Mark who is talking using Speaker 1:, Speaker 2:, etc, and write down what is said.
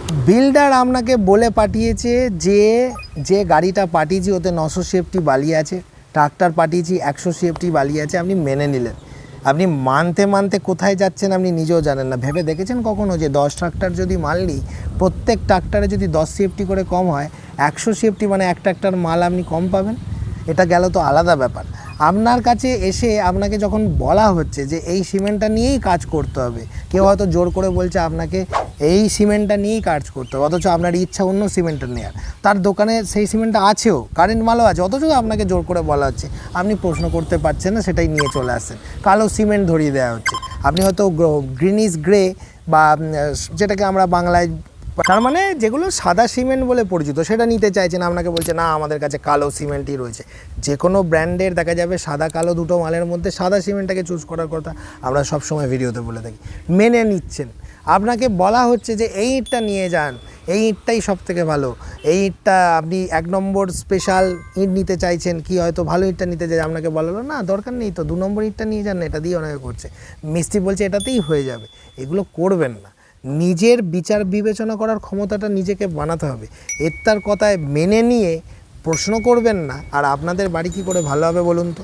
Speaker 1: Builder আপনাকে বলে পাঠিয়েছে যে যে গাড়িটা পাঠিয়েছি ওতে 900 সিএফটি বালি আছে, ট্রাক্টর পাঠিয়েছি 100 সিএফটি বালি আছে, আপনি মেনে নিলেন। আপনি মানতে মানতে কোথায় যাচ্ছেন আপনি নিজেও জানেন না। ভেবে দেখেছেন কখনো যে 10 ট্রাক্টর যদি মাল নিই, প্রত্যেক ট্রাক্টরে যদি 10 সিএফটি করে কম হয়, 100 সিএফটি মানে এক ট্রাক্টর মাল আপনি কম পাবেন। এটা গেল তো আলাদা ব্যাপার। আপনার কাছে এসে আপনাকে যখন বলা হচ্ছে যে এই সিমেন্টটা নিয়েই কাজ করতে হবে, কেউ হয়তো জোর করে বলছে আপনাকে এই সিমেন্টটা নিয়েই কাজ করতে হবে, অথচ আপনার ইচ্ছা অন্য সিমেন্টটা নেওয়ার, তার দোকানে সেই সিমেন্টটা আছেও, কারেন্ট মালও আছে, অথচ আপনাকে জোর করে বলা হচ্ছে, আপনি প্রশ্ন করতে পারছেন না, সেটাই নিয়ে চলে আসছেন, কালো সিমেন্ট ধরিয়ে দেওয়া হচ্ছে। আপনি হয়তো গ্রিনিশ গ্রে বা যেটাকে আমরা বাংলায়, তার মানে যেগুলো সাদা সিমেন্ট বলে পরিচিত, সেটা নিতে চাইছেন, আপনাকে বলছে না আমাদের কাছে কালো সিমেন্টই রয়েছে। যে কোনো ব্র্যান্ডের দেখা যাবে সাদা কালো দুটো মালের মধ্যে সাদা সিমেন্টটাকে চুজ করার কথা আমরা সবসময় ভিডিওতে বলে থাকি। মেনে নিচ্ছেন, আপনাকে বলা হচ্ছে যে এই ইটটা নিয়ে যান, এই ইটটাই সব থেকে ভালো, এই ইটটা আপনি 1 নম্বর স্পেশাল ইট নিতে চাইছেন, কি হয়তো ভালো ইটটা নিতে চাই, আপনাকে বলা হলো না দরকার নেই তো 2 নম্বর ইটটা নিয়ে যান, এটা দিয়ে অনেকে করছে, মিস্ত্রি বলছে এটাতেই হয়ে যাবে। এগুলো করবেন না। নিজের বিচার বিবেচনা করার ক্ষমতাটা নিজেকে বানাতে হবে। তার কথায় মেনে নিয়ে প্রশ্ন করবেন না, আর আপনাদের বাড়ি কী করে ভালো হবে বলুন তো।